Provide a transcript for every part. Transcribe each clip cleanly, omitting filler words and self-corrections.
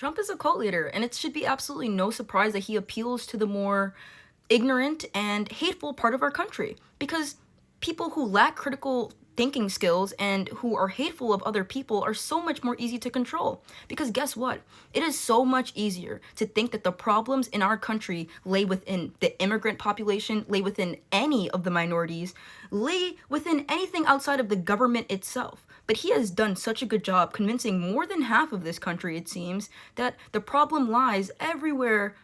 Trump is a cult leader, and it should be absolutely no surprise that he appeals to the more ignorant and hateful part of our country. Because people who lack critical thinking skills and who are hateful of other people are so much more easy to control. Because guess what? It is so much easier to think that the problems in our country lay within the immigrant population, lay within any of the minorities, lay within anything outside of the government itself. But he has done such a good job convincing more than half of this country, it seems, that the problem lies everywhere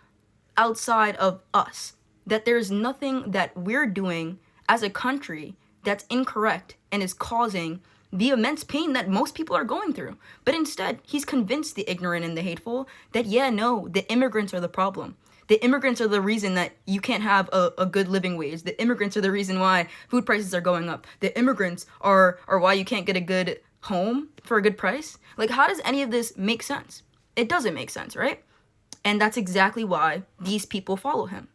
outside of us. That there's nothing that we're doing as a country that's incorrect and is causing the immense pain that most people are going through. But instead, he's convinced the ignorant and the hateful that, yeah, no, the immigrants are the problem. The immigrants are the reason that you can't have a good living wage. The immigrants are the reason why food prices are going up. The immigrants are why you can't get a good home for a good price. Like, how does any of this make sense? It doesn't make sense, right? And that's exactly why these people follow him.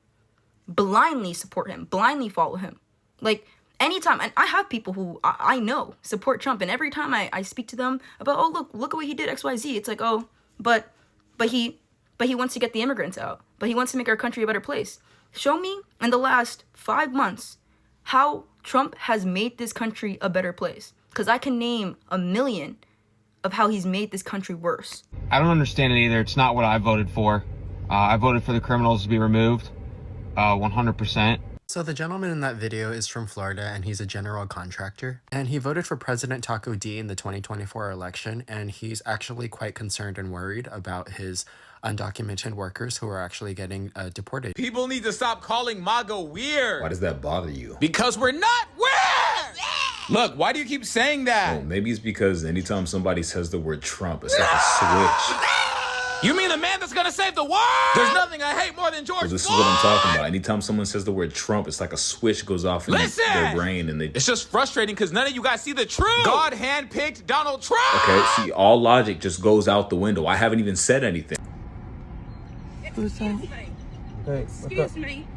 Blindly support him. Blindly follow him. Like, anytime, and I have people who I know support Trump, and every time I speak to them about, oh, look at what he did, XYZ, it's like, oh, but he wants to get the immigrants out. But he wants to make our country a better place. Show me in the last 5 months how Trump has made this country a better place. Because I can name a million of how he's made this country worse. I don't understand it either. It's not what I voted for. I voted for the criminals to be removed, 100%. So the gentleman in that video is from Florida, and he's a general contractor, and he voted for President Taco D in the 2024 election, and he's actually quite concerned and worried about his undocumented workers who are actually getting deported. People need to stop calling MAGA weird. Why does that bother you? Because we're not weird! Look, why do you keep saying that? Oh, maybe it's because anytime somebody says the word Trump, it's like a switch. You mean the man that's gonna save the world? There's nothing I hate more than George Floyd. This is what I'm talking about. Anytime someone says the word Trump, it's like a switch goes off in their brain, and It's just frustrating because none of you guys see the truth. God handpicked Donald Trump. Okay, see, all logic just goes out the window. I haven't even said anything. Excuse me. Hey, Excuse me.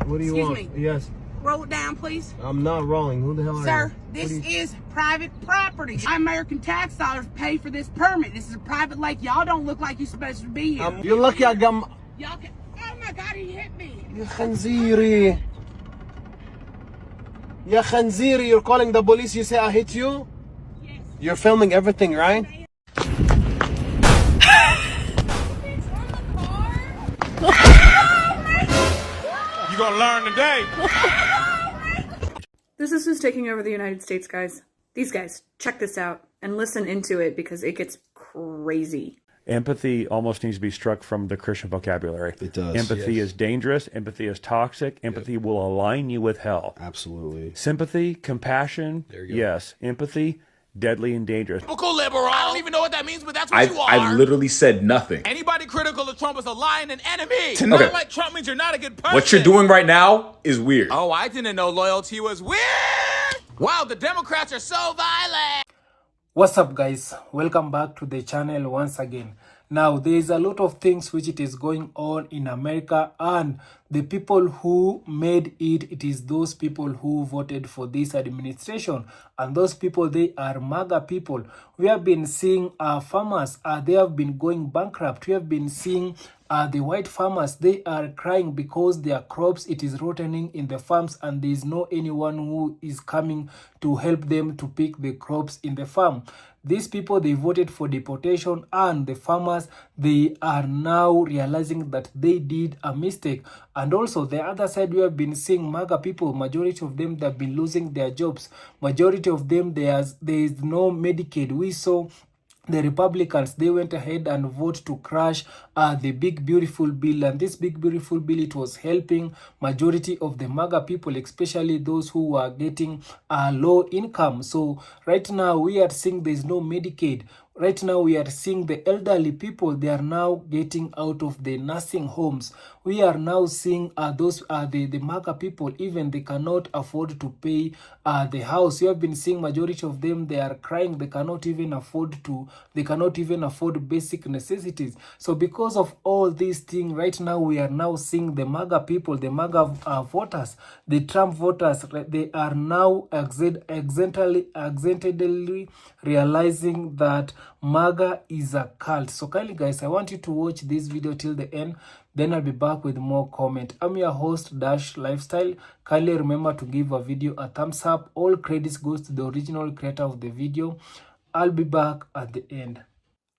What do you Excuse want? me. Yes. Roll it down, please. I'm not rolling. Who the hell are Sir, you? this is private property. American tax dollars pay for this permit. This is a private lake. Y'all don't look like you're supposed to be here. You're lucky I got Y'all can. Oh my God, he hit me. Ya khanziri. Ya khanziri, you're calling the police, you say I hit you? Yes. You're filming everything, right? You gonna learn today. This is who's taking over the United States, guys. These guys, check this out and listen into it because it gets crazy. Empathy almost needs to be struck from the Christian vocabulary. It does. Empathy is dangerous. Empathy is toxic. Empathy will align you with hell. Absolutely. Sympathy, compassion, yes. Empathy, deadly and dangerous. Typical liberal. I don't even know what that means, but that's what you are. I literally said nothing. Anybody critical of Trump is a lying and enemy. To not like Trump means you're not a good person. What you're doing right now is weird. Oh, I didn't know loyalty was weird. Wow, the Democrats are so violent. What's up, guys? Welcome back to the channel once again. Now, there is a lot of things which it is going on in America, and the people who made it, it is those people who voted for this administration, and those people, they are MAGA people. We have been seeing farmers, they have been going bankrupt. We have been seeing the white farmers, they are crying because their crops, it is rotting in the farms, and there is no anyone who is coming to help them to pick the crops in the farm. These people, they voted for deportation, and the farmers, they are now realizing that they did a mistake. And also, the other side, we have been seeing MAGA people, majority of them, they have been losing their jobs. Majority of them, there is no Medicaid. We saw the Republicans, they went ahead and voted to crash the big beautiful bill, and this big beautiful bill, it was helping majority of the MAGA people, especially those who were getting low income. So right now we are seeing there's no Medicaid. Right now we are seeing the elderly people, they are now getting out of the nursing homes. We are now seeing the MAGA people, even they cannot afford to pay the house. You have been seeing majority of them, they are crying, they cannot even afford basic necessities. So because of all these things, right now we are now seeing the MAGA people, the MAGA voters, the Trump voters, they are now accidentally realizing that MAGA is a cult. So kindly guys, I want you to watch this video till the end, then I'll be back with more comment. I'm your host Dash Lifestyle. Kindly remember to give a video a thumbs up. All credits goes to the original creator of the video. I'll be back at the end.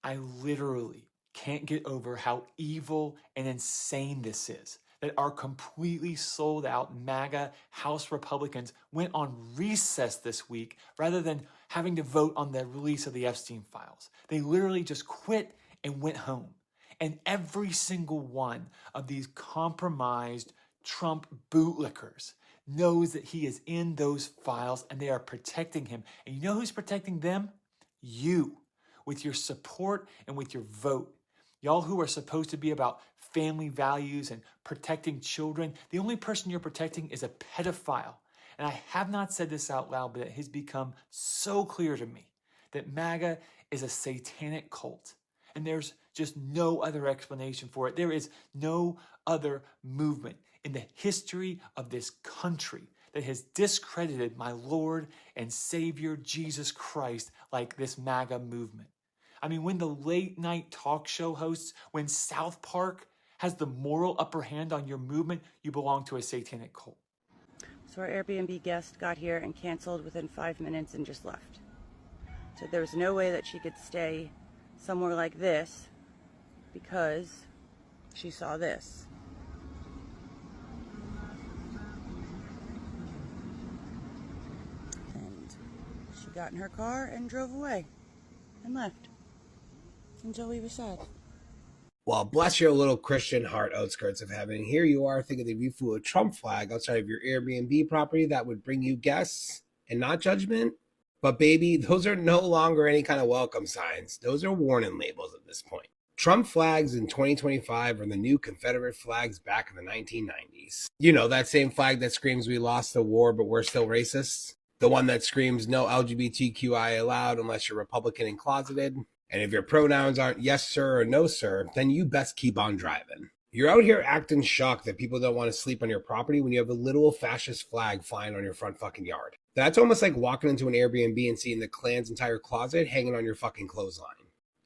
I literally can't get over how evil and insane this is, that our completely sold out MAGA House Republicans went on recess this week rather than having to vote on the release of the Epstein files. They literally just quit and went home. And every single one of these compromised Trump bootlickers knows that he is in those files and they are protecting him. And you know who's protecting them? You, with your support and with your vote. Y'all who are supposed to be about family values and protecting children, the only person you're protecting is a pedophile. And I have not said this out loud, but it has become so clear to me that MAGA is a satanic cult. And there's just no other explanation for it. There is no other movement in the history of this country that has discredited my Lord and Savior Jesus Christ like this MAGA movement. I mean, when the late night talk show hosts, when South Park has the moral upper hand on your movement, you belong to a satanic cult. So our Airbnb guest got here and canceled within 5 minutes and just left. So there was no way that she could stay somewhere like this because she saw this. And she got in her car and drove away and left. And Joey was sad. Well, bless your little Christian heart, outskirts of heaven. Here you are thinking that if you flew a Trump flag outside of your Airbnb property, that would bring you guests and not judgment. But baby, those are no longer any kind of welcome signs. Those are warning labels at this point. Trump flags in 2025 are the new Confederate flags back in the 1990s. You know, that same flag that screams we lost the war, but we're still racists. The one that screams no LGBTQI allowed unless you're Republican and closeted. And if your pronouns aren't yes, sir, or no, sir, then you best keep on driving. You're out here acting shocked that people don't want to sleep on your property when you have a literal fascist flag flying on your front fucking yard. That's almost like walking into an Airbnb and seeing the Klan's entire closet hanging on your fucking clothesline.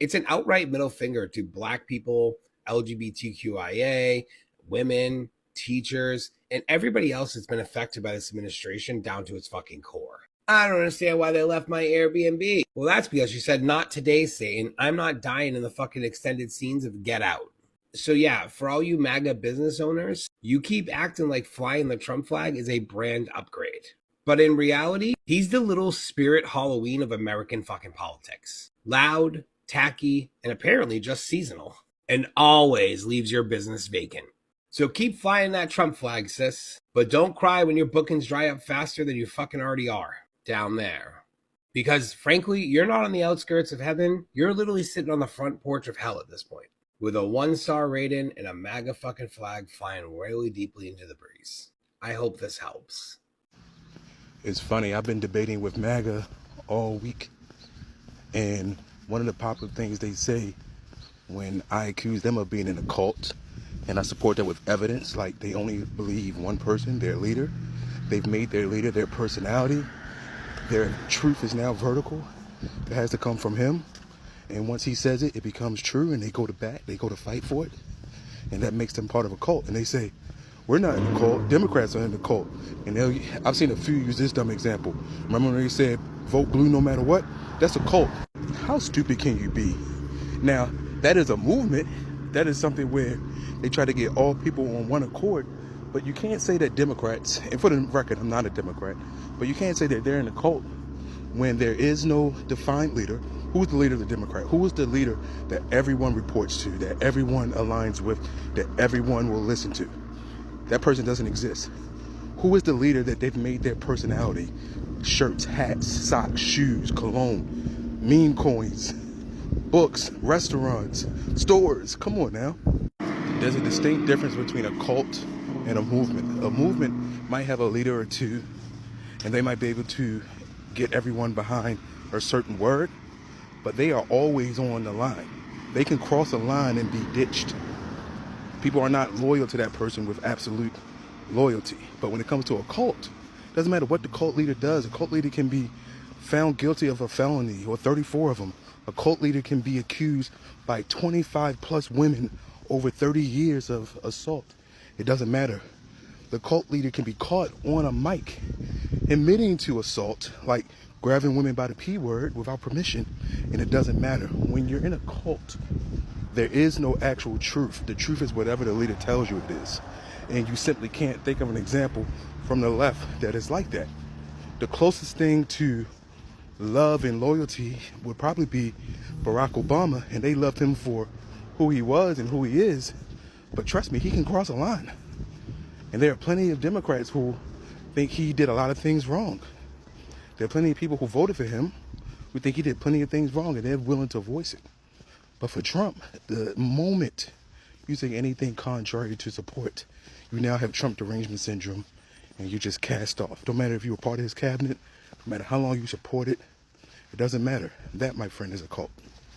It's an outright middle finger to black people, LGBTQIA, women, teachers, and everybody else that's been affected by this administration down to its fucking core. I don't understand why they left my Airbnb. Well, that's because she said, not today, Satan. I'm not dying in the fucking extended scenes of Get Out. So yeah, for all you MAGA business owners, you keep acting like flying the Trump flag is a brand upgrade. But in reality, he's the little spirit Halloween of American fucking politics. Loud, tacky, and apparently just seasonal. And always leaves your business vacant. So keep flying that Trump flag, sis. But don't cry when your bookings dry up faster than you fucking already are. Down there. Because frankly, you're not on the outskirts of heaven. You're literally sitting on the front porch of hell at this point. With a 1-star rating and a MAGA fucking flag flying really deeply into the breeze. I hope this helps. It's funny, I've been debating with MAGA all week. And one of the popular things they say when I accuse them of being in a cult, and I support that with evidence, like they only believe one person, their leader. They've made their leader their personality. Their truth is now vertical. It has to come from him. And once he says it, it becomes true, and they go to bat, they go to fight for it. And that makes them part of a cult. And they say, we're not in a cult, Democrats are in the cult. And I've seen a few use this dumb example. Remember when they said, vote blue no matter what? That's a cult. How stupid can you be? Now, that is a movement. That is something where they try to get all people on one accord. But you can't say that Democrats, and for the record, I'm not a Democrat, but you can't say that they're in a cult when there is no defined leader. Who's the leader of the Democrat? Who is the leader that everyone reports to, that everyone aligns with, that everyone will listen to? That person doesn't exist. Who is the leader that they've made their personality? Shirts, hats, socks, shoes, cologne, meme coins, books, restaurants, stores. Come on now. There's a distinct difference between a cult and a movement. A movement might have a leader or two, and they might be able to get everyone behind a certain word, but they are always on the line. They can cross a line and be ditched. People are not loyal to that person with absolute loyalty. But when it comes to a cult, it doesn't matter what the cult leader does. A cult leader can be found guilty of a felony, or 34 of them, A cult leader can be accused by 25 plus women over 30 years of assault. It doesn't matter. The cult leader can be caught on a mic admitting to assault, like grabbing women by the P word without permission, and it doesn't matter. When you're in a cult, there is no actual truth. The truth is whatever the leader tells you it is. And you simply can't think of an example from the left that is like that. The closest thing to love and loyalty would probably be Barack Obama, and they loved him for who he was and who he is. But trust me, he can cross a line. And there are plenty of Democrats who think he did a lot of things wrong. There are plenty of people who voted for him who think he did plenty of things wrong, and they're willing to voice it. But for Trump, the moment you say anything contrary to support, you now have Trump derangement syndrome, and you just cast off. Don't matter if you were part of his cabinet, no matter how long you support it, it doesn't matter. That, my friend, is a cult.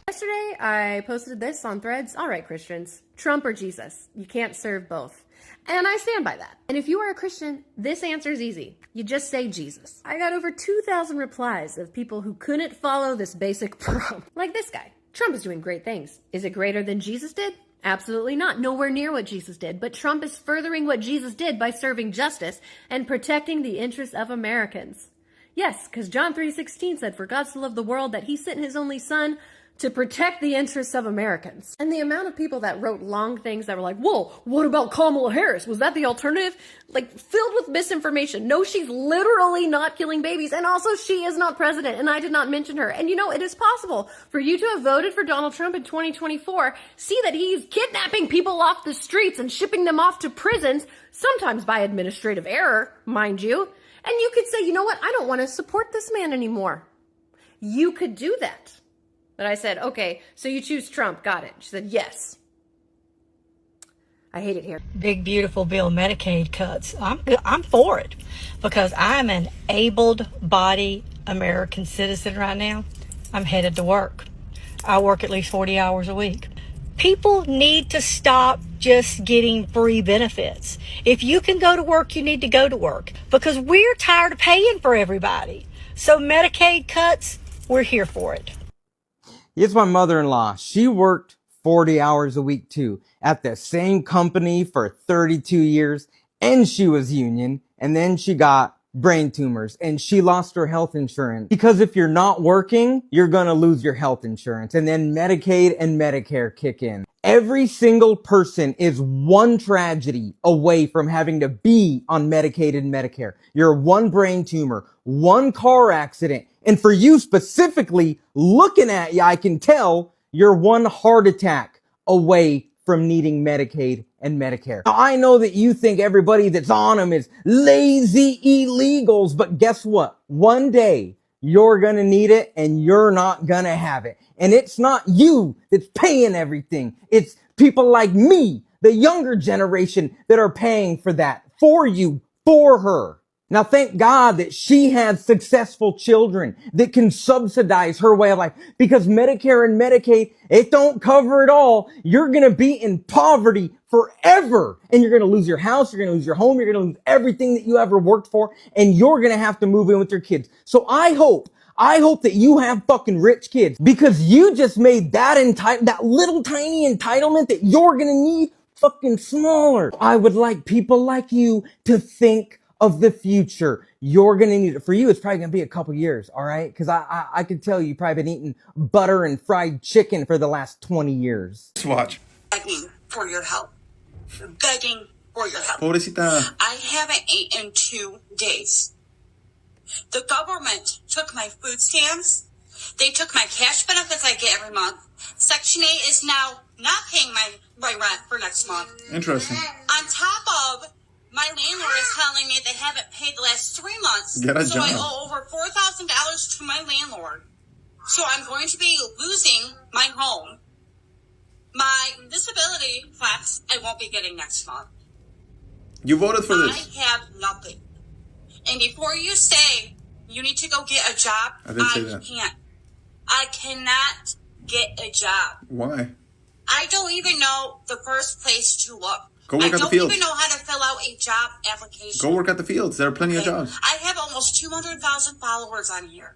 Yesterday, I posted this on Threads. All right, Christians, Trump or Jesus? You can't serve both. And I stand by that. And if you are a Christian, this answer is easy. You just say Jesus. I got over 2,000 replies of people who couldn't follow this basic prompt. Like this guy. Trump is doing great things. Is it greater than Jesus did? Absolutely not. Nowhere near what Jesus did. But Trump is furthering what Jesus did by serving justice and protecting the interests of Americans. Yes, because John 3:16 said, "For God so loved the world that he sent his only son to protect the interests of Americans." And the amount of people that wrote long things that were like, whoa, what about Kamala Harris? Was that the alternative? Like, filled with misinformation. No, she's literally not killing babies. And also, she is not president. And I did not mention her. And you know, it is possible for you to have voted for Donald Trump in 2024, see that he's kidnapping people off the streets and shipping them off to prisons, sometimes by administrative error, mind you. And you could say, you know what? I don't want to support this man anymore. You could do that. But I said, okay, so you choose Trump. Got it. She said, yes. I hate it here. Big, beautiful bill, Medicaid cuts. I'm for it because I'm an able-bodied American citizen right now. I'm headed to work. I work at least 40 hours a week. People need to stop just getting free benefits. If you can go to work, you need to go to work because we're tired of paying for everybody. So Medicaid cuts, we're here for it. It's my mother-in-law. She worked 40 hours a week too at the same company for 32 years, and she was union, and then she got brain tumors and she lost her health insurance because if you're not working, you're gonna lose your health insurance, and then Medicaid and Medicare kick in. Every single person is one tragedy away from having to be on Medicaid and Medicare. You're one brain tumor, one car accident, and for you specifically, looking at you, I can tell you're one heart attack away from needing Medicaid and Medicare. Now, I know that you think everybody that's on them is lazy illegals, but guess what? One day, you're gonna need it and you're not gonna have it. And it's not you that's paying everything. It's people like me, the younger generation, that are paying for that for you, for her. Now, thank God that she had successful children that can subsidize her way of life, because Medicare and Medicaid, it don't cover it all. You're going to be in poverty forever, and you're going to lose your house, you're going to lose your home, you're going to lose everything that you ever worked for, and you're going to have to move in with your kids. So I hope that you have fucking rich kids, because you just made that little tiny entitlement that you're going to need fucking smaller. I would like people like you to think of the future. You're going to need it. For you, it's probably going to be a couple years, all right? Because I can tell you've probably been eating butter and fried chicken for the last 20 years. Just watch. Begging for your help. Begging for your help. Pobrecita. I haven't eaten in 2 days. The government took my food stamps. They took my cash benefits I get every month. Section 8 is now not paying my rent for next month. Interesting. On top of, my landlord is telling me they haven't paid the last 3 months. Get a so job. I owe over $4,000 to my landlord. So I'm going to be losing my home. My disability flex I won't be getting next month. You voted for this. I have nothing. And before you say you need to go get a job, I didn't say that. can't. I cannot get a job. Why? I don't even know the first place to look. Go work at the I don't fields. even know how to fill out a job application. Go work at the fields. There are plenty of jobs. I have almost 200,000 followers on here.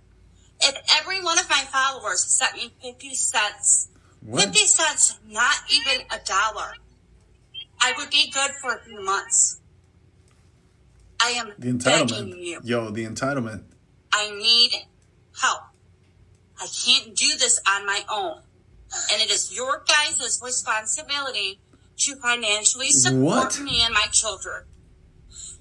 If every one of my followers sent me 50 cents, What? 50 cents, not even $1, I would be good for a few months. I am The begging entitlement. you. Yo, the entitlement. I need help. I can't do this on my own. And it is your guys' responsibility to financially support What? me and my children.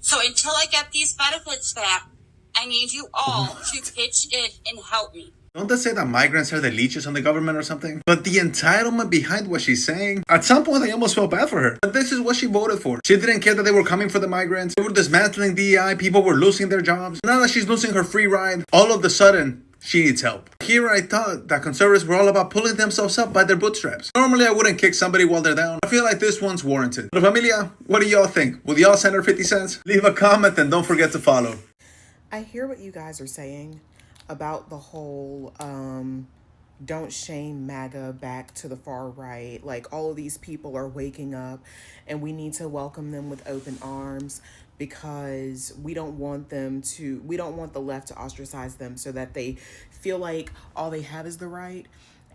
So until I get these benefits back, I need you all to pitch in and help me. Don't they say that migrants are the leeches on the government or something? But the entitlement behind what she's saying, at some point I almost felt bad for her. But this is what she voted for. She didn't care that they were coming for the migrants. They were dismantling DEI, people were losing their jobs. Now that she's losing her free ride, all of a sudden, she needs help. Here I thought that conservatives were all about pulling themselves up by their bootstraps. Normally I wouldn't kick somebody while they're down. I feel like this one's warranted. But familia, what do y'all think? Will y'all send her 50 cents? Leave a comment and don't forget to follow. I hear what you guys are saying about the whole don't shame MAGA back to the far right. Like, all of these people are waking up and we need to welcome them with open arms because we don't want the left to ostracize them so that they feel like all they have is the right.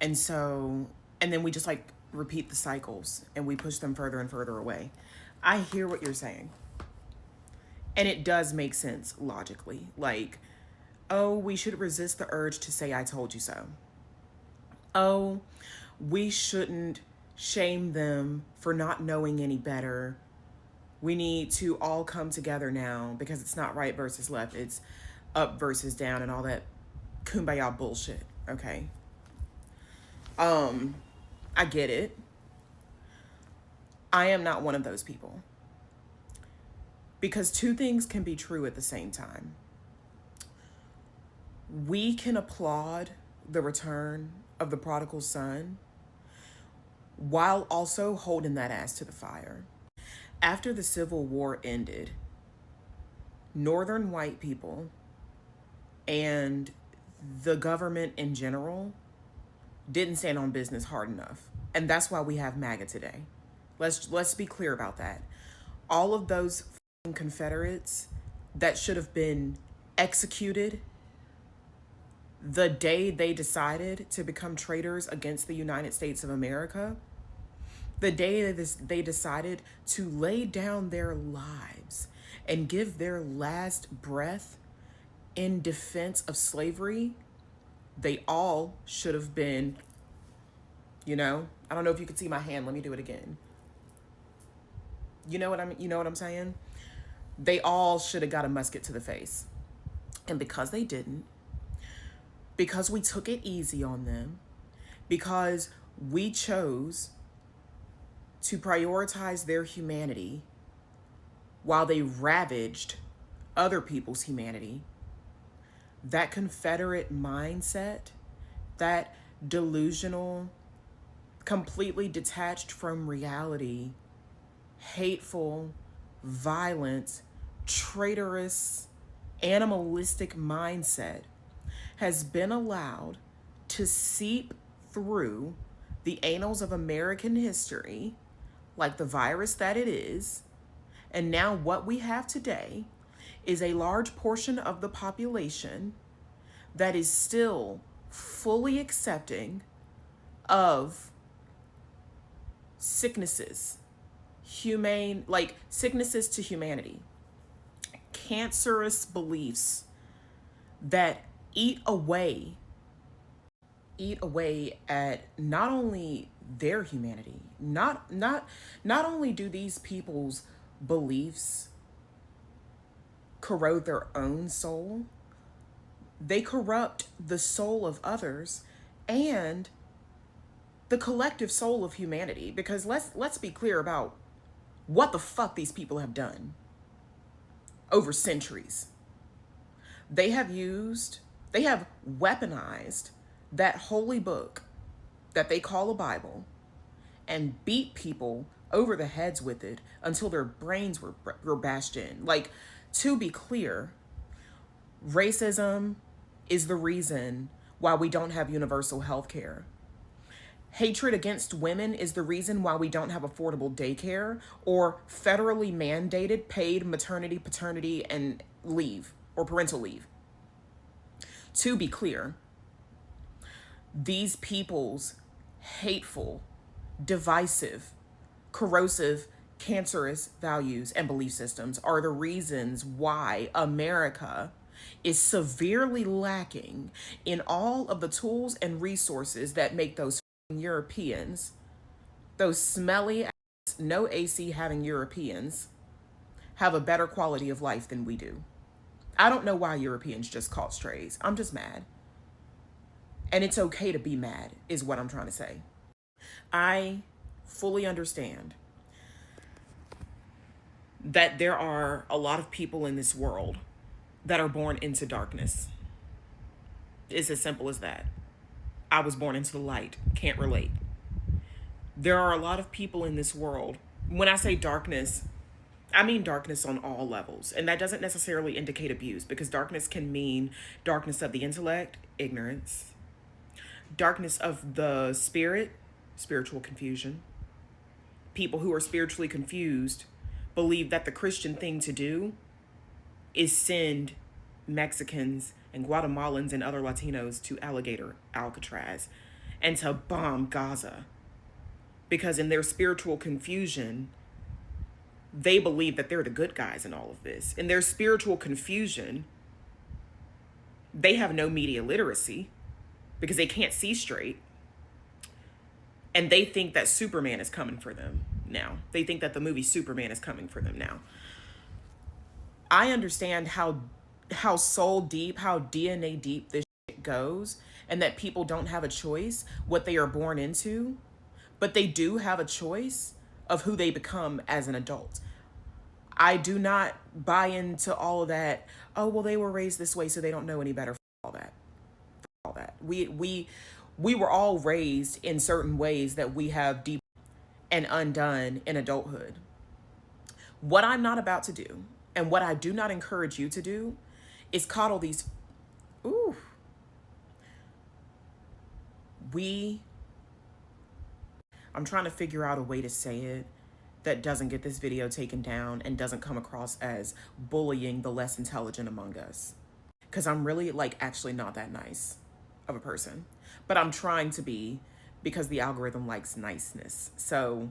And then we just like repeat the cycles and we push them further and further away. I hear what you're saying. And it does make sense logically. Like, oh, we should resist the urge to say, I told you so. Oh, we shouldn't shame them for not knowing any better. We need to all come together now because it's not right versus left. It's up versus down and all that kumbaya bullshit. Okay. I get it. I am not one of those people. Because two things can be true at the same time. We can applaud the return of the prodigal son while also holding that ass to the fire. After the Civil War ended, Northern white people and the government in general didn't stand on business hard enough. And that's why we have MAGA today. Let's be clear about that. All of those Confederates that should have been executed the day they decided to become traitors against the United States of America, the day they decided to lay down their lives and give their last breath in defense of slavery, they all should have been, I don't know if you could see my hand. Let me do it again. You know what I'm saying? They all should have got a musket to the face. And because they didn't, because we took it easy on them, because we chose to prioritize their humanity while they ravaged other people's humanity, that Confederate mindset, that delusional, completely detached from reality, hateful, violent, traitorous, animalistic mindset has been allowed to seep through the annals of American history like the virus that it is. And now what we have today is a large portion of the population that is still fully accepting of sicknesses, sicknesses to humanity, cancerous beliefs that eat away at not only their humanity, not only do these people's beliefs corrode their own soul, they corrupt the soul of others and the collective soul of humanity. Because let's be clear about what the fuck these people have done over centuries. They have weaponized that holy book that they call a Bible and beat people over the heads with it until their brains were bashed in. Like, to be clear, racism is the reason why we don't have universal health care. Hatred against women is the reason why we don't have affordable daycare or federally mandated paid maternity, paternity, and leave or parental leave. To be clear, these people's hateful, divisive, corrosive, cancerous values and belief systems are the reasons why America is severely lacking in all of the tools and resources that make those Europeans, those smelly, no AC having Europeans, have a better quality of life than we do. I don't know why Europeans just caught strays. I'm just mad. And it's okay to be mad, is what I'm trying to say. I fully understand that there are a lot of people in this world that are born into darkness. It's as simple as that. I was born into the light. Can't relate. There are a lot of people in this world. When I say darkness, I mean darkness on all levels. And that doesn't necessarily indicate abuse, because darkness can mean darkness of the intellect, ignorance, darkness of the spirit, spiritual confusion. People who are spiritually confused believe that the Christian thing to do is send Mexicans and Guatemalans and other Latinos to Alligator Alcatraz and to bomb Gaza. Because in their spiritual confusion, they believe that they're the good guys in all of this. In their spiritual confusion, they have no media literacy because they can't see straight. And they think that Superman is coming for them now. They think that the movie Superman is coming for them now. I understand how soul deep, how DNA deep this shit goes, and that people don't have a choice what they are born into, but they do have a choice of who they become as an adult. I do not buy into all of that. Oh, well, they were raised this way, so they don't know any better. All that. We were all raised in certain ways that we have deep and undone in adulthood. What I'm not about to do, and what I do not encourage you to do, is coddle these. I'm trying to figure out a way to say it that doesn't get this video taken down and doesn't come across as bullying the less intelligent among us. Because I'm really, actually not that nice of a person. But I'm trying to be, because the algorithm likes niceness. So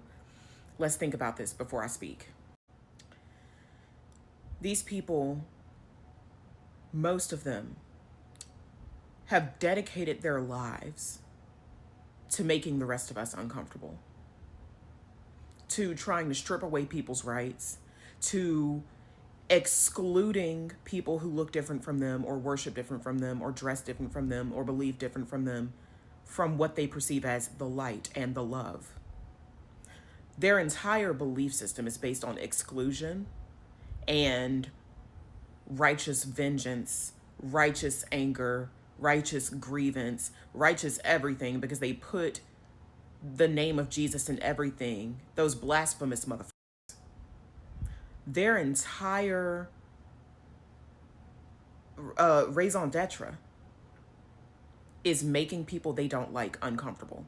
let's think about this before I speak. These people, most of them, have dedicated their lives to making the rest of us uncomfortable, to trying to strip away people's rights, to excluding people who look different from them or worship different from them or dress different from them or believe different from them from what they perceive as the light and the love. Their entire belief system is based on exclusion and righteous vengeance, righteous anger, righteous grievance, righteous everything, because they put the name of Jesus in everything. Those blasphemous motherfuckers. Their entire raison d'etre is making people they don't like uncomfortable.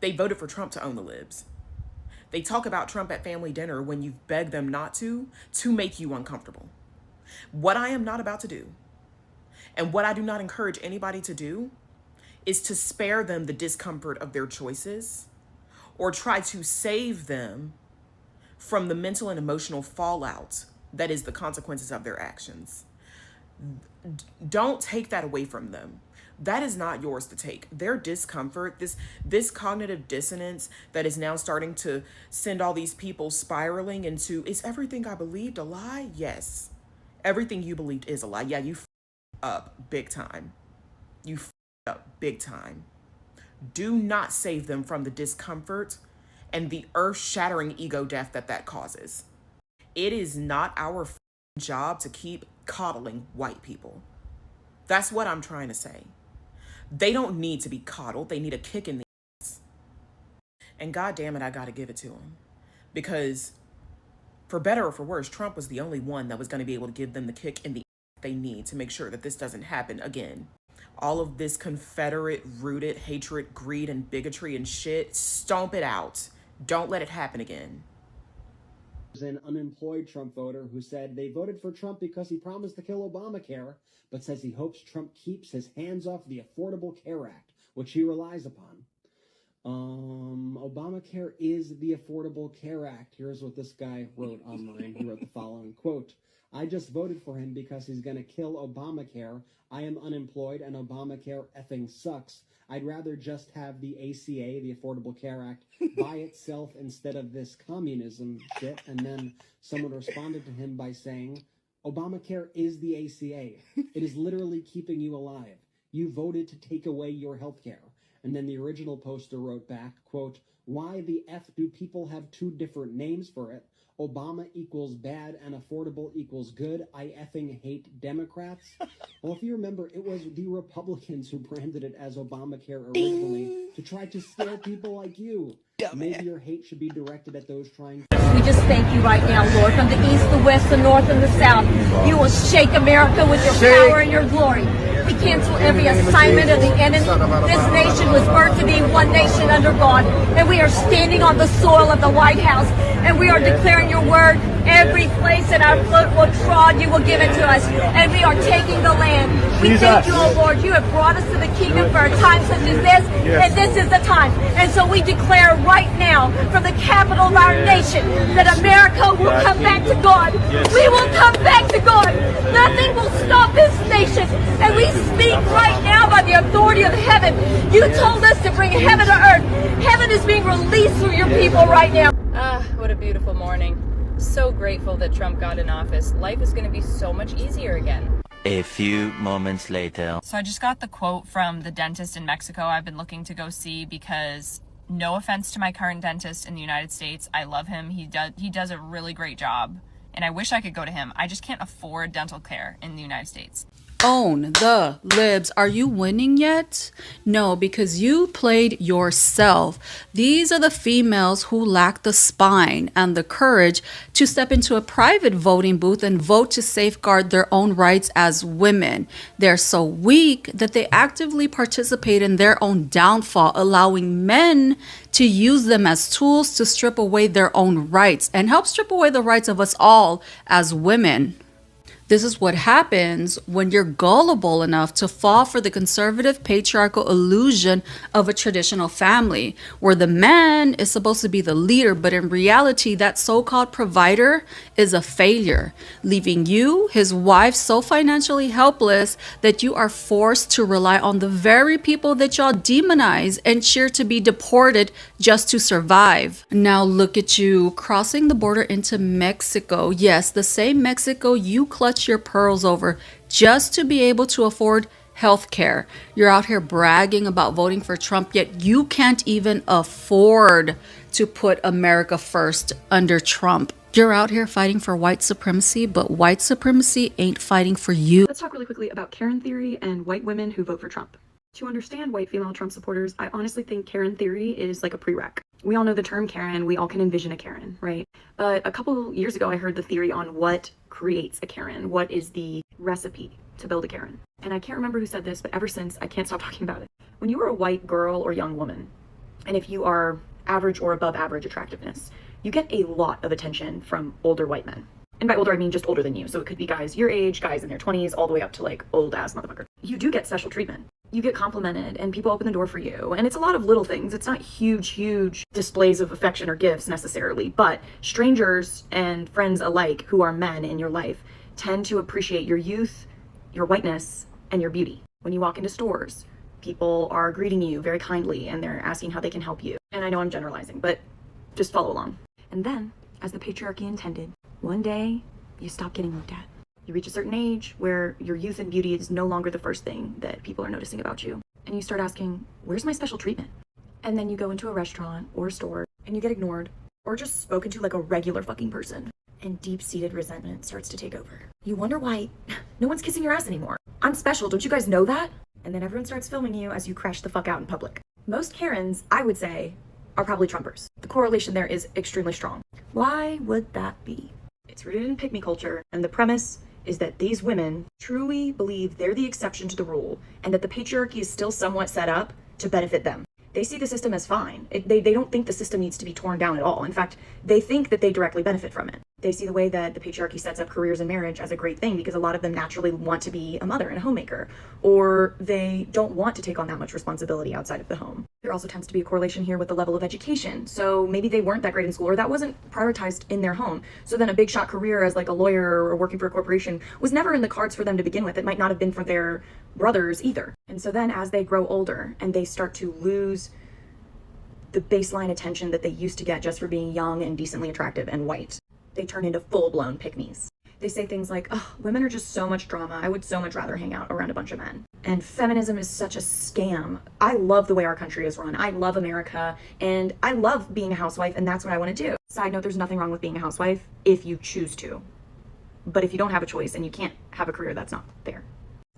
They voted for Trump to own the libs. They talk about Trump at family dinner when you've begged them not to make you uncomfortable. What I am not about to do, and what I do not encourage anybody to do, is to spare them the discomfort of their choices or try to save them from the mental and emotional fallout that is the consequences of their actions. Don't take that away from them. That is not yours to take. Their discomfort, this cognitive dissonance that is now starting to send all these people spiraling into, is everything I believed a lie? Yes. Everything you believed is a lie. Yeah, you f***ed up big time. You f***ed up big time. Do not save them from the discomfort and the earth-shattering ego death that causes. It is not our job to keep coddling white people. That's what I'm trying to say. They don't need to be coddled. They need a kick in the ass. And God damn it, I gotta give it to them. Because for better or for worse, Trump was the only one that was going to be able to give them the kick in the ass they need to make sure that this doesn't happen again. All of this Confederate-rooted hatred, greed, and bigotry and shit, stomp it out. Don't let it happen again. An unemployed Trump voter who said they voted for Trump because he promised to kill Obamacare, but says he hopes Trump keeps his hands off the Affordable Care Act, which he relies upon. Obamacare is the Affordable Care Act. Here's what this guy wrote online. He wrote the following, quote, I just voted for him because he's going to kill Obamacare. I am unemployed and Obamacare effing sucks. I'd rather just have the ACA, the Affordable Care Act, by itself instead of this communism shit. And then someone responded to him by saying, Obamacare is the ACA. It is literally keeping you alive. You voted to take away your health care. And then the original poster wrote back, quote, why the F do people have two different names for it? Obama equals bad and affordable equals good. I effing hate Democrats. Well, if you remember, it was the Republicans who branded it as Obamacare originally to try to scare people like you. Maybe your hate should be directed at those trying to... We just thank you right now, Lord, from the east, the west, the north, and the south. You will shake America with your power and your glory. We cancel every assignment of the enemy. This nation was birthed to be one nation under God, and we are standing on the soil of the White House, and we are declaring your word. Every place that our foot will trod, you will give it to us, and we are taking the land. We thank you, O Lord. You have brought us to the kingdom for a time such as this, and this is the time. And so we declare right now, from the capital of our nation, that America will come back to God. We will come back to God. Nothing will stop this nation. And we speak right now by the authority of heaven. You told us to bring heaven to earth. Heaven is being released through your people right now. Ah, what a beautiful morning. So grateful that Trump got in office. Life is going to be so much easier again. A few moments later. So I just got the quote from the dentist in Mexico I've been looking to go see because, no offense to my current dentist in the United States, I love him. He does a really great job, and I wish I could go to him. I just can't afford dental care in the United States. Own the libs. Are you winning yet? No, because you played yourself. These are the females who lack the spine and the courage to step into a private voting booth and vote to safeguard their own rights as women. They're so weak that they actively participate in their own downfall, allowing men to use them as tools to strip away their own rights and help strip away the rights of us all as women. This is what happens when you're gullible enough to fall for the conservative patriarchal illusion of a traditional family, where the man is supposed to be the leader, but in reality, that so-called provider is a failure, leaving you, his wife, so financially helpless that you are forced to rely on the very people that y'all demonize and cheer to be deported just to survive. Now look at you crossing the border into Mexico. Yes, the same Mexico you clutch your pearls over just to be able to afford health care. You're out here bragging about voting for Trump, yet you can't even afford to put America first under Trump. You're out here fighting for white supremacy, but white supremacy ain't fighting for you. Let's talk really quickly about Karen theory and white women who vote for Trump. To understand white female Trump supporters, I honestly think Karen theory is like a prereq. We all know the term Karen, we all can envision a Karen, right? But a couple years ago, I heard the theory on what creates a Karen, what is the recipe to build a Karen. And I can't remember who said this, but ever since, I can't stop talking about it. When you are a white girl or young woman, and if you are average or above average attractiveness, you get a lot of attention from older white men. And by older, I mean just older than you. So it could be guys your age, guys in their 20s, all the way up to like old ass motherfucker. You do get special treatment. You get complimented and people open the door for you. And it's a lot of little things. It's not huge displays of affection or gifts necessarily, but strangers and friends alike who are men in your life tend to appreciate your youth, your whiteness, and your beauty. When you walk into stores, people are greeting you very kindly and they're asking how they can help you. And I know I'm generalizing, but just follow along. And then, as the patriarchy intended, one day you stop getting looked at. You reach a certain age where your youth and beauty is no longer the first thing that people are noticing about you. And you start asking, where's my special treatment? And then you go into a restaurant or a store and you get ignored or just spoken to like a regular fucking person. And deep-seated resentment starts to take over. You wonder why no one's kissing your ass anymore. I'm special, don't you guys know that? And then everyone starts filming you as you crash the fuck out in public. Most Karens, I would say, are probably Trumpers. The correlation there is extremely strong. Why would that be? It's rooted in pygmy culture, and the premise is that these women truly believe they're the exception to the rule and that the patriarchy is still somewhat set up to benefit them. They see the system as fine. They don't think the system needs to be torn down at all. In fact, they think that they directly benefit from it. They see the way that the patriarchy sets up careers and marriage as a great thing because a lot of them naturally want to be a mother and a homemaker, or they don't want to take on that much responsibility outside of the home. There also tends to be a correlation here with the level of education. So maybe they weren't that great in school, or that wasn't prioritized in their home. So then a big shot career as like a lawyer or working for a corporation was never in the cards for them to begin with. It might not have been for their brothers either. And so then as they grow older and they start to lose the baseline attention that they used to get just for being young and decently attractive and white, they turn into full-blown pick-me's. They say things like, oh, women are just so much drama. I would so much rather hang out around a bunch of men. And feminism is such a scam. I love the way our country is run. I love America, and I love being a housewife, and that's what I want to do. Side note, there's nothing wrong with being a housewife if you choose to. But if you don't have a choice and you can't have a career, that's not fair.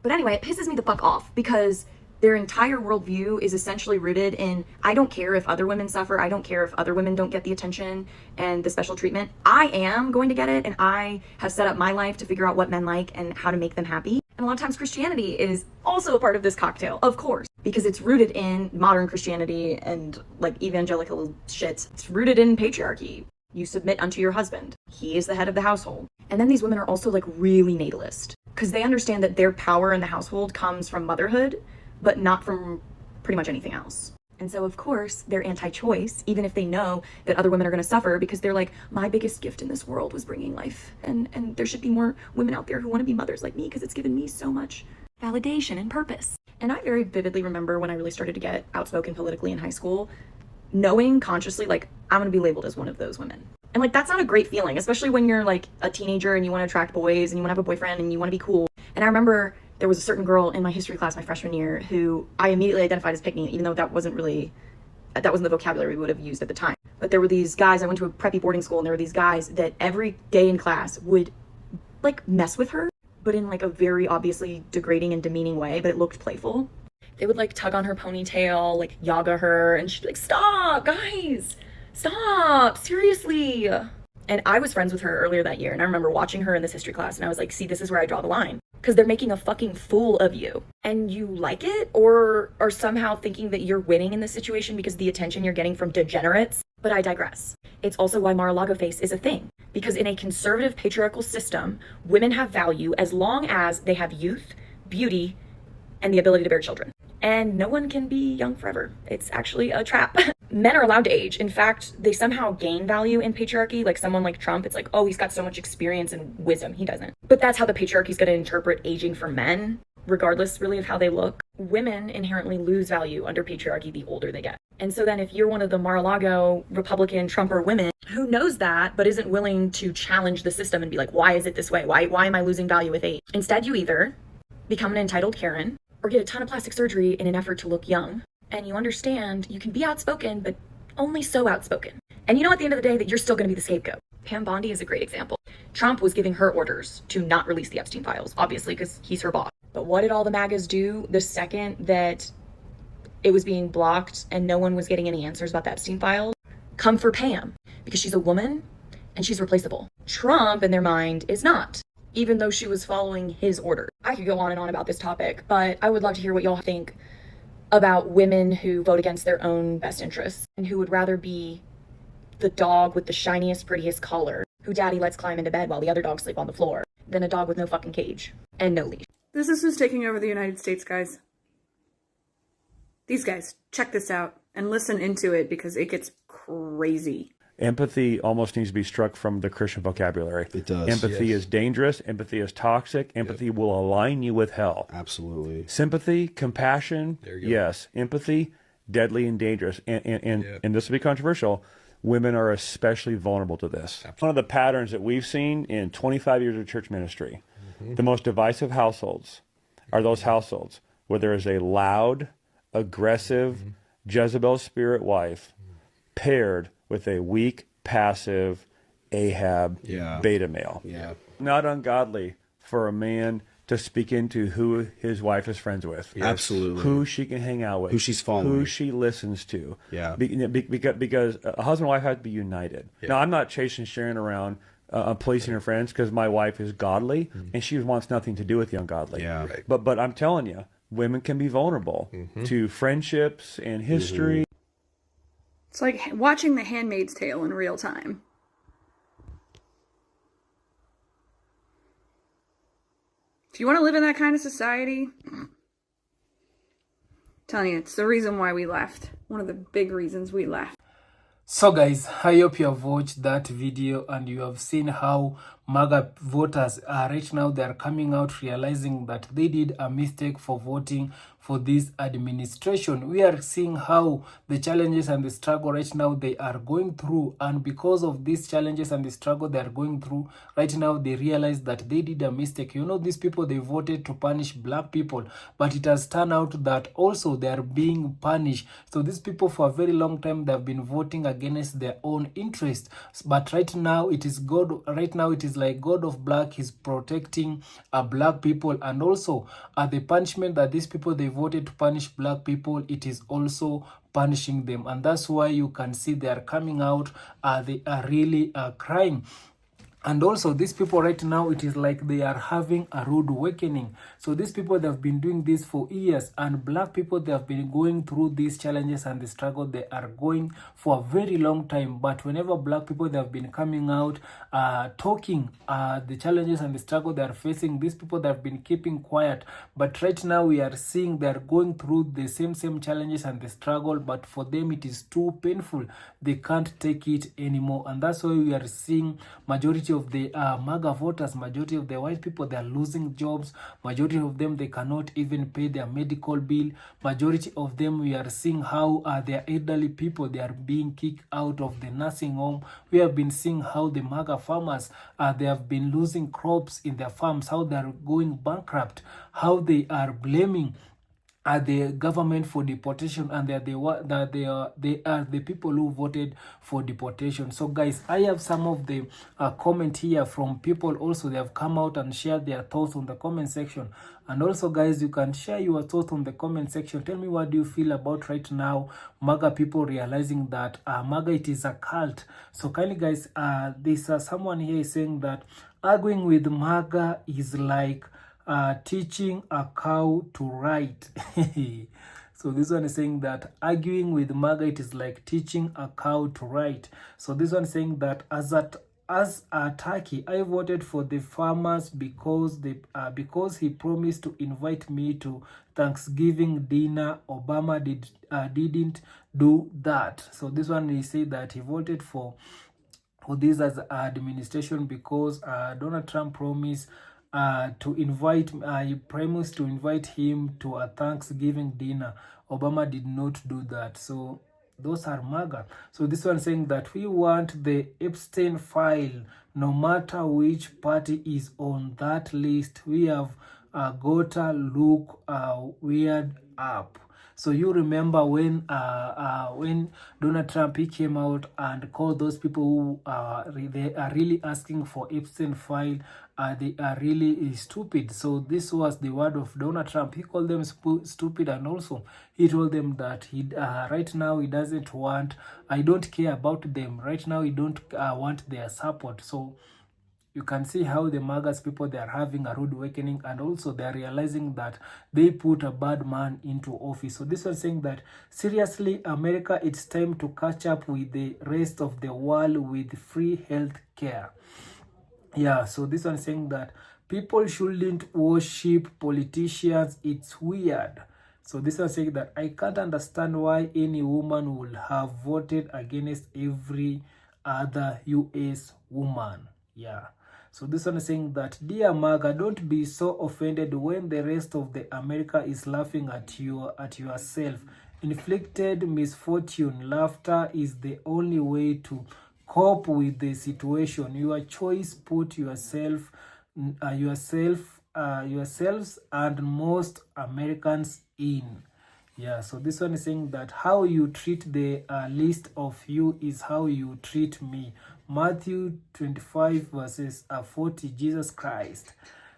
But anyway, it pisses me the fuck off because their entire worldview is essentially rooted in, I don't care if other women suffer, I don't care if other women don't get the attention and the special treatment. I am going to get it, and I have set up my life to figure out what men like and how to make them happy. And a lot of times Christianity is also a part of this cocktail, of course, because it's rooted in modern Christianity and like evangelical shit. It's rooted in patriarchy. You submit unto your husband. He is the head of the household. And then these women are also like really natalist because they understand that their power in the household comes from motherhood, but not from pretty much anything else. And so, of course, they're anti-choice, even if they know that other women are going to suffer, because they're like, my biggest gift in this world was bringing life. And there should be more women out there who want to be mothers like me, because it's given me so much validation and purpose. And I very vividly remember when I really started to get outspoken politically in high school, knowing consciously, like, I'm going to be labeled as one of those women. And like, that's not a great feeling, especially when you're like a teenager and you want to attract boys and you want to have a boyfriend and you want to be cool. And I remember there was a certain girl in my history class my freshman year who I immediately identified as pick-me, even though that wasn't the vocabulary we would have used at the time. But there were these guys, I went to a preppy boarding school, and there were these guys that every day in class would like mess with her, but in like a very obviously degrading and demeaning way, but it looked playful. They would like tug on her ponytail, like yaga her, and she'd be like, stop, guys, stop, seriously. And I was friends with her earlier that year, and I remember watching her in this history class, and I was like, see, this is where I draw the line. Because they're making a fucking fool of you. And you like it, or are somehow thinking that you're winning in this situation because of the attention you're getting from degenerates. But I digress. It's also why Mar-a-Lago face is a thing. Because in a conservative patriarchal system, women have value as long as they have youth, beauty, and the ability to bear children. And no one can be young forever. It's actually a trap. Men are allowed to age. In fact, they somehow gain value in patriarchy. Like someone like Trump, it's like, oh, he's got so much experience and wisdom. He doesn't. But that's how the patriarchy is going to interpret aging for men, regardless really of how they look. Women inherently lose value under patriarchy the older they get. And so then if you're one of the Mar-a-Lago Republican Trumper women who knows that, but isn't willing to challenge the system and be like, why is it this way? Why am I losing value with age? Instead, you either become an entitled Karen or get a ton of plastic surgery in an effort to look young. And you understand you can be outspoken, but only so outspoken. And you know at the end of the day that you're still going to be the scapegoat. Pam Bondi is a great example. Trump was giving her orders to not release the Epstein files, obviously, because he's her boss. But what did all the MAGAs do the second that it was being blocked and no one was getting any answers about the Epstein files? Come for Pam, because she's a woman and she's replaceable. Trump, in their mind, is not, even though she was following his orders. I could go on and on about this topic, but I would love to hear what y'all think about women who vote against their own best interests and who would rather be the dog with the shiniest, prettiest collar who daddy lets climb into bed while the other dogs sleep on the floor than a dog with no fucking cage and no leash. This is who's taking over the United States, guys. These guys, check this out and listen into it because it gets crazy. Empathy almost needs to be struck from the Christian vocabulary. It does. Empathy yes. is dangerous. Empathy is toxic. Empathy will align you with hell. Absolutely. Sympathy, compassion, there you go. Yes. Empathy, deadly and dangerous. And this will be controversial. Women are especially vulnerable to this. Absolutely. One of the patterns that we've seen in 25 years of church ministry, the most divisive households are those households where there is a loud, aggressive, Jezebel spirit wife paired with a weak, passive Ahab beta male. Yeah. Not ungodly for a man to speak into who his wife is friends with. Yes. Absolutely. Who she can hang out with. Who she's following. Who she listens to. Yeah. Because a husband and wife have to be united. Yeah. Now, I'm not chasing Sharon around policing her friends because my wife is godly and she wants nothing to do with the ungodly. Yeah. Right. But I'm telling you, women can be vulnerable to friendships and history. It's like watching The Handmaid's Tale in real time. Do you want to live in that kind of society? I'm telling you, it's the reason why we left. One of the big reasons we left. So guys, I hope you have watched that video and you have seen how MAGA voters are right now. They are coming out realizing that they did a mistake for voting for this administration. We are seeing how the challenges and the struggle right now they are going through, and because of these challenges and the struggle they are going through right now, they realize that they did a mistake. You know, these people, they voted to punish black people, but it has turned out that also they are being punished. So these people for a very long time they have been voting against their own interests, but right now it is God. Right now it is like God of Black is protecting black people, and also the punishment that these people they voted to punish black people, it is also punishing them, and that's why you can see they are coming out. They are really crying. And also these people right now, it is like they are having a rude awakening. So these people, they have been doing this for years, and black people, they have been going through these challenges and the struggle they are going for a very long time. But whenever black people, they have been coming out talking the challenges and the struggle they are facing, these people, they have been keeping quiet. But right now we are seeing they are going through the same challenges and the struggle, but for them it is too painful. They can't take it anymore, and that's why we are seeing majority of the MAGA voters, majority of the white people, they are losing jobs. Majority of them, they cannot even pay their medical bill. Majority of them, we are seeing how their elderly people, they are being kicked out of the nursing home. We have been seeing how the MAGA farmers, they have been losing crops in their farms, how they are going bankrupt, how they are blaming the government for deportation, and they are the people who voted for deportation. So guys, I have some of the comment here from people. Also, they have come out and shared their thoughts on the comment section. And also guys, you can share your thoughts on the comment section. Tell me, what do you feel about right now MAGA people realizing that MAGA, it is a cult? So kindly guys, there's someone here saying that arguing with MAGA is like teaching a cow to write. So this one is saying that arguing with MAGA, it is like teaching a cow to write. So this one is saying that as a Turkey, I voted for the farmers because he promised to invite me to Thanksgiving dinner. Obama didn't do that. So this one, he said that he voted for this as administration because Donald Trump promised to invite him to a Thanksgiving dinner. Obama did not do that. So those are MAGA. So this one saying that we want the Epstein file, no matter which party is on that list. We have gotta look weird up. So you remember when Donald Trump, he came out and called those people who they are really asking for Epstein file, they are really stupid. So this was the word of Donald Trump. He called them stupid, and also he told them that he right now he doesn't want, I don't care about them. Right now he don't want their support. So you can see how the MAGA's people, they are having a rude awakening, and also they are realizing that they put a bad man into office. So this was saying that, seriously, America, it's time to catch up with the rest of the world with free health care. Yeah, so this one saying that people shouldn't worship politicians. It's weird. So this one saying that I can't understand why any woman will have voted against every other US woman. Yeah. So this one is saying that, dear MAGA, don't be so offended when the rest of the America is laughing at yourself. Inflicted misfortune. Laughter is the only way to cope with the situation. Your choice. Put yourselves and most Americans in. Yeah, so this one is saying that how you treat the least of you is how you treat me. Matthew 25 verses 40, Jesus Christ.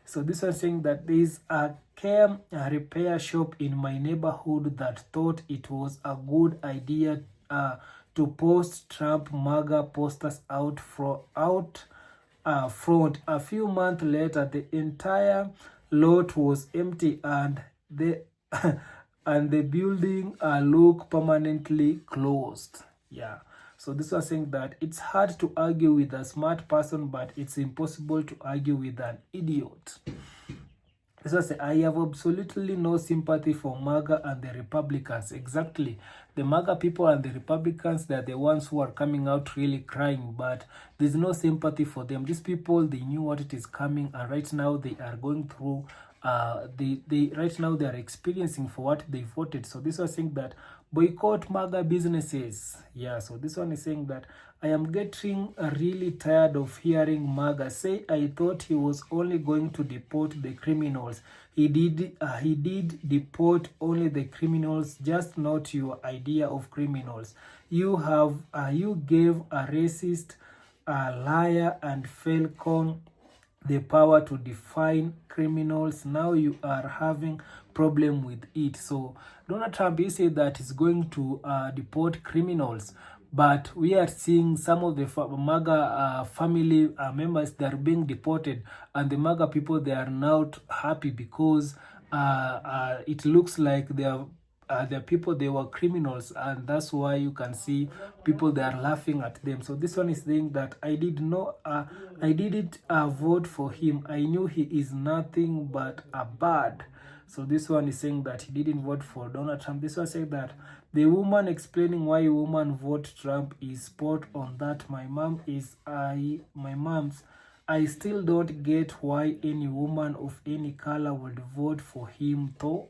So this one is saying that there is a car repair shop in my neighborhood that thought it was a good idea to post Trump MAGA posters out front. A few months later, the entire lot was empty, and the and the building looked permanently closed. Yeah. So this was saying that it's hard to argue with a smart person, but it's impossible to argue with an idiot. This was I have absolutely no sympathy for MAGA and the Republicans. Exactly. The MAGA people and the Republicans, they're the ones who are coming out really crying, but there's no sympathy for them. These people, they knew what it is coming, and right now they are going through, right now they are experiencing for what they voted. So this was saying that boycott MAGA businesses. Yeah, so this one is saying that I am getting really tired of hearing MAGA say I thought he was only going to deport the criminals. He did deport only the criminals, just not your idea of criminals. You gave a racist, a liar, and falcon the power to define criminals. Now you are having problem with it. So Donald Trump, he said that he's going to deport criminals, but we are seeing some of the MAGA family members that are being deported, and the MAGA people, they are not happy because it looks like they are the people, they were criminals, and that's why you can see people, they are laughing at them. So this one is saying that I didn't vote for him. I knew he is nothing but a bad. So this one is saying that he didn't vote for Donald Trump. This one said that the woman explaining why woman vote Trump is spot on. That my mom's I still don't get why any woman of any color would vote for him though.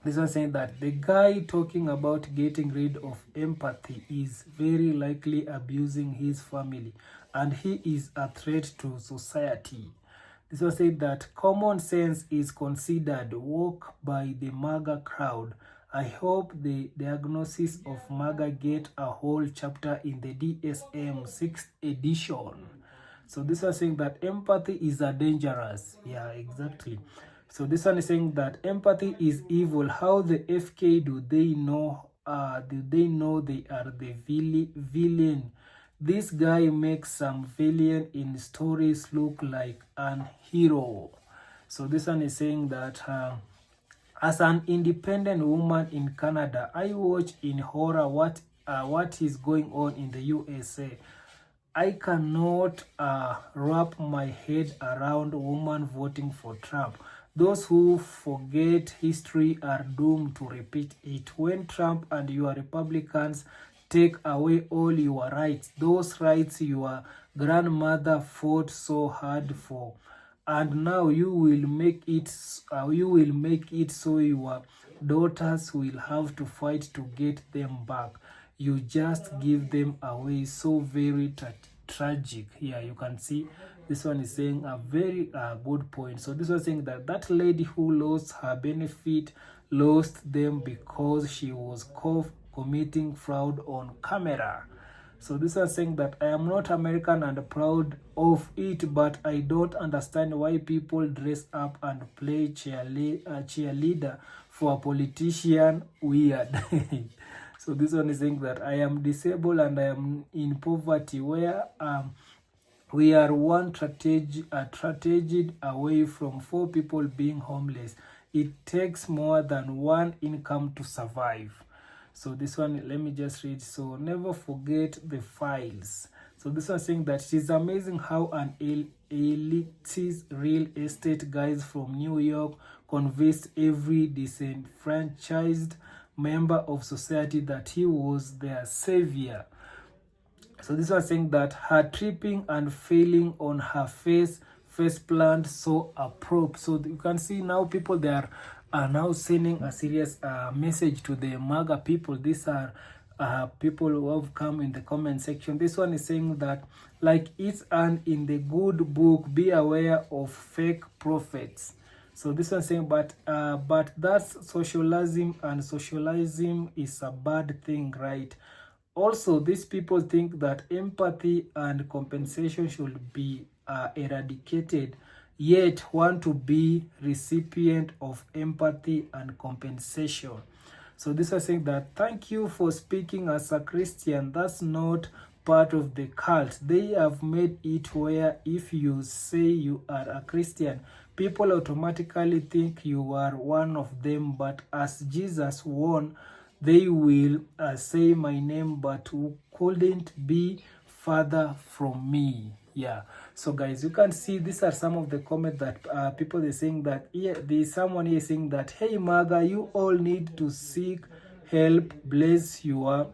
This one saying that the guy talking about getting rid of empathy is very likely abusing his family, and he is a threat to society. This one said that common sense is considered woke by the MAGA crowd. I hope the diagnosis of MAGA get a whole chapter in the DSM 6th edition. So this one saying that empathy is a dangerous. Yeah, exactly. So this one is saying that empathy is evil. How the FK do they know? They are the villain? This guy makes some villain in stories look like an hero. So this one is saying that as an independent woman in Canada, I watch in horror what is going on in the USA. I cannot wrap my head around women voting for Trump. Those who forget history are doomed to repeat it. When Trump and your Republicans take away all your rights, those rights your grandmother fought so hard for, and now you will make it so your daughters will have to fight to get them back. You just give them away. So very tragic. Yeah, you can see this one is saying a very good point. So this was saying that that lady who lost her benefit lost them because she was caught committing fraud on camera. So this was saying that I am not American and proud of it, but I don't understand why people dress up and play cheerleader for a politician. Weird. So this one is saying that I am disabled and I am in poverty, where we are one tragedy away from 4 people being homeless. It takes more than one income to survive. So this one, let me just read. So never forget the files. So this one saying that it is amazing how an elitist real estate guys from New York convinced every disenfranchised member of society that he was their savior. So this was saying that her tripping and failing on her face plant so a prop. So you can see now people, they are now sending a serious message to the MAGA people. These are people who have come in the comment section. This one is saying that, like it's an in the good book, be aware of fake prophets. So this one saying, but that's socialism, and socialism is a bad thing, right? Also, these people think that empathy and compensation should be eradicated, yet want to be recipient of empathy and compensation. So this was saying that, thank you for speaking as a Christian. That's not part of the cult. They have made it where if you say you are a Christian, people automatically think you are one of them. But as Jesus warned, they will say my name, but who couldn't be further from me. Yeah, so guys, you can see these are some of the comments that people are saying that, yeah, there's someone here saying that, hey MAGA, you all need to seek help, bless your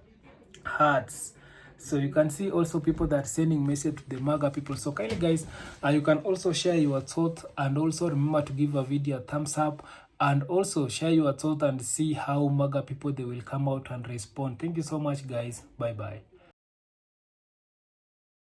hearts. So you can see also people that are sending message to the MAGA people. So kindly guys, you can also share your thoughts, and also remember to give a video a thumbs up, and also share your thoughts and see how MAGA people they will come out and respond. Thank you so much guys. Bye bye.